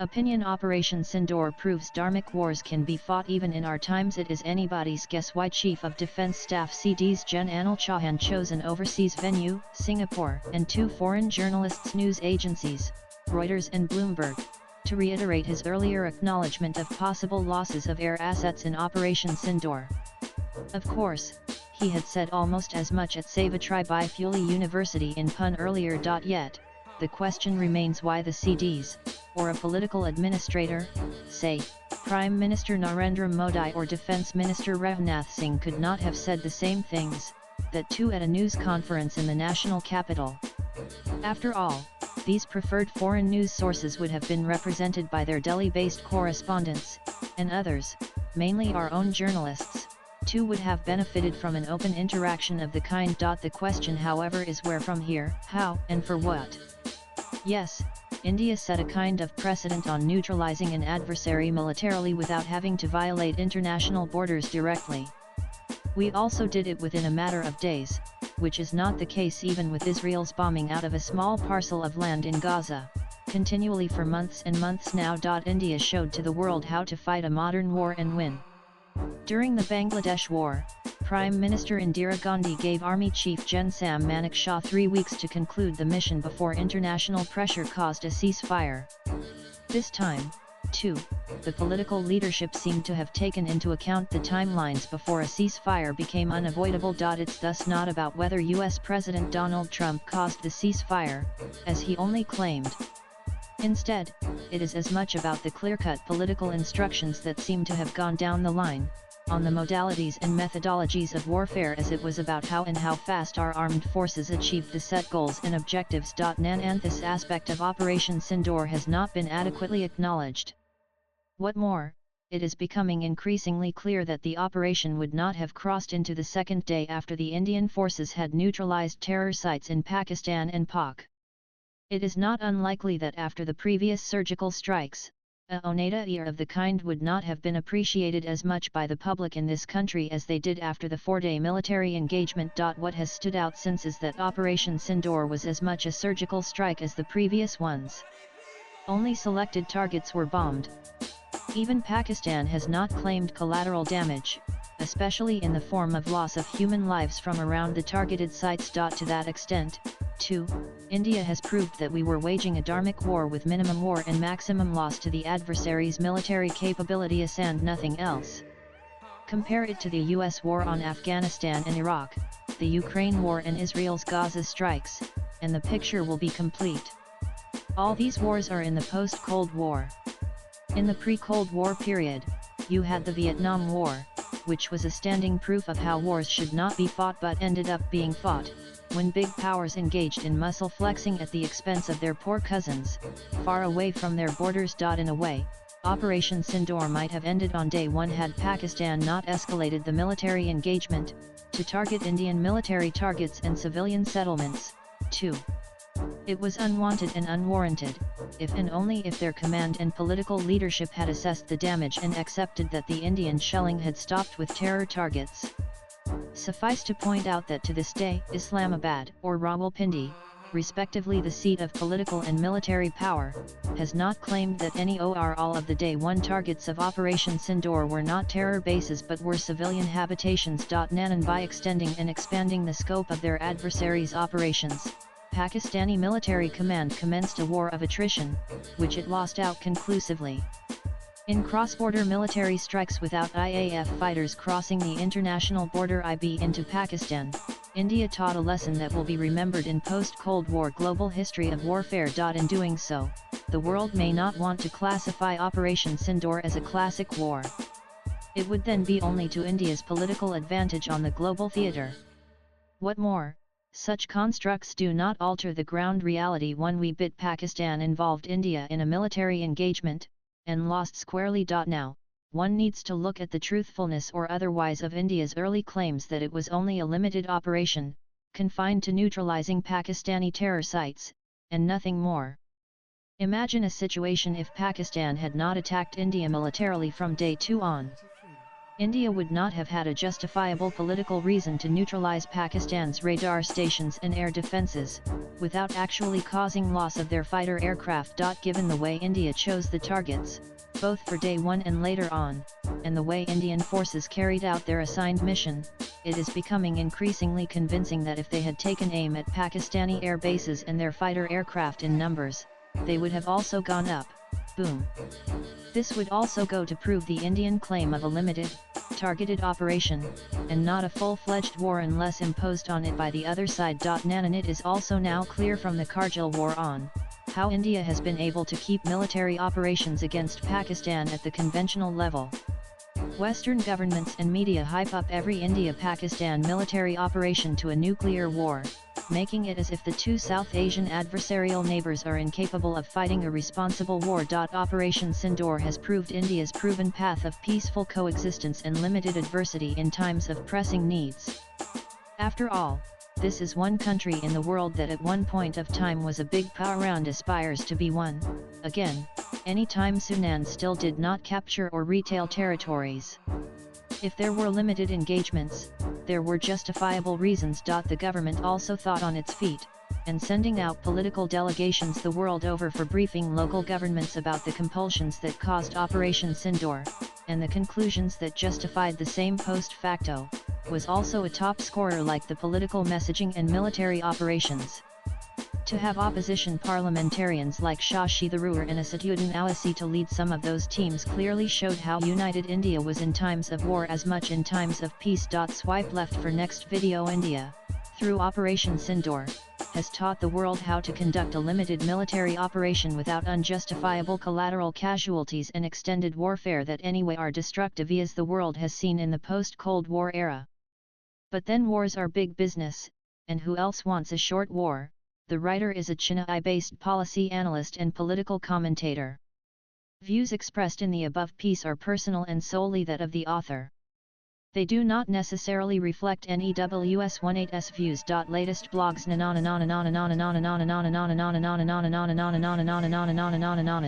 Opinion Operation Sindoor proves Dharmic wars can be fought even in our times. It is anybody's guess why Chief of Defence Staff CD's Gen Anil Chauhan chose an overseas venue, Singapore, and two foreign journalists' news agencies, Reuters and Bloomberg, to reiterate his earlier acknowledgement of possible losses of air assets in Operation Sindoor. Of course, he had said almost as much at Savitribai Phule University in Pune earlier. Yet, the question remains why the CDs, or a political administrator, say, Prime Minister Narendra Modi or Defence Minister Rajnath Singh could not have said the same things, that too at a news conference in the national capital. After all, these preferred foreign news sources would have been represented by their Delhi-based correspondents, and others, mainly our own journalists, too would have benefited from an open interaction of the kind. The question however is where from here, how, and for what. Yes, India set a kind of precedent on neutralizing an adversary militarily without having to violate international borders directly. We also did it within a matter of days, which is not the case even with Israel's bombing out of a small parcel of land in Gaza, continually for months and months now. India showed to the world how to fight a modern war and win. During the Bangladesh War, Prime Minister Indira Gandhi gave Army Chief Gen Sam Manekshaw 3 weeks to conclude the mission before international pressure caused a ceasefire. This time, too, the political leadership seemed to have taken into account the timelines before a ceasefire became unavoidable. It's thus not about whether US President Donald Trump caused the ceasefire, as he only claimed. Instead, it is as much about the clear-cut political instructions that seem to have gone down the line, on the modalities and methodologies of warfare as it was about how and how fast our armed forces achieved the set goals and objectives. This aspect of Operation Sindoor has not been adequately acknowledged. What more, it is becoming increasingly clear that the operation would not have crossed into the second day after the Indian forces had neutralized terror sites in Pakistan and Pak. It is not unlikely that after the previous surgical strikes, a oneida of the kind would not have been appreciated as much by the public in this country as they did after the 4-day military engagement. What has stood out since is that Operation Sindoor was as much a surgical strike as the previous ones. Only selected targets were bombed. Even Pakistan has not claimed collateral damage, especially in the form of loss of human lives from around the targeted sites. To that extent, too, India has proved that we were waging a Dharmic war with minimum war and maximum loss to the adversary's military capabilities and nothing else. Compare it to the US war on Afghanistan and Iraq, the Ukraine war and Israel's Gaza strikes, and the picture will be complete. All these wars are in the post-Cold War. In the pre-Cold War period, you had the Vietnam War, which was a standing proof of how wars should not be fought but ended up being fought, when big powers engaged in muscle flexing at the expense of their poor cousins, far away from their borders. In a way, Operation Sindoor might have ended on day one had Pakistan not escalated the military engagement, to target Indian military targets and civilian settlements, too. It was unwanted and unwarranted, if and only if their command and political leadership had assessed the damage and accepted that the Indian shelling had stopped with terror targets. Suffice to point out that to this day, Islamabad or Rawalpindi, respectively the seat of political and military power, has not claimed that any or all of the Day 1 targets of Operation Sindoor were not terror bases but were civilian habitations. And by extending and expanding the scope of their adversaries' operations, Pakistani military command commenced a war of attrition, which it lost out conclusively. In cross-border military strikes without IAF fighters crossing the international border into Pakistan, India taught a lesson that will be remembered in post-Cold War global history of warfare. In doing so, the world may not want to classify Operation Sindoor as a classic war. It would then be only to India's political advantage on the global theatre. What more, such constructs do not alter the ground reality. One wee bit. Pakistan involved India in a military engagement, and lost squarely. Now, one needs to look at the truthfulness or otherwise of India's early claims that it was only a limited operation, confined to neutralizing Pakistani terror sites, and nothing more. Imagine a situation if Pakistan had not attacked India militarily from day 2 on. India would not have had a justifiable political reason to neutralize Pakistan's radar stations and air defenses, without actually causing loss of their fighter aircraft. Given the way India chose the targets, both for day one and later on, and the way Indian forces carried out their assigned mission, it is becoming increasingly convincing that if they had taken aim at Pakistani air bases and their fighter aircraft in numbers, they would have also gone up, boom. This would also go to prove the Indian claim of a limited, targeted operation, and not a full-fledged war unless imposed on it by the other side. And it is also now clear from the Kargil war on, how India has been able to keep military operations against Pakistan at the conventional level. Western governments and media hype up every India-Pakistan military operation to a nuclear war, making it as if the two South Asian adversarial neighbors are incapable of fighting a responsible war. Operation Sindoor has proved India's proven path of peaceful coexistence and limited adversity in times of pressing needs. After all, this is one country in the world that at one point of time was a big power and aspires to be one, again, anytime Sunan still did not capture or retail territories. If there were limited engagements, there were justifiable reasons. The government also thought on its feet, and sending out political delegations the world over for briefing local governments about the compulsions that caused Operation Sindoor, and the conclusions that justified the same post facto, was also a top scorer like the political messaging and military operations. To have opposition parliamentarians like Shashi Tharoor and Asaduddin Owaisi to lead some of those teams clearly showed how united India was in times of war as much in times of peace. Swipe left for next video. India, through Operation Sindoor, has taught the world how to conduct a limited military operation without unjustifiable collateral casualties and extended warfare that anyway are destructive as the world has seen in the post-Cold War era. But then wars are big business, and who else wants a short war? The writer is a Chennai-based policy analyst and political commentator. Views expressed in the above piece are personal and solely that of the author. They do not necessarily reflect NEWS18's views. Latest blogs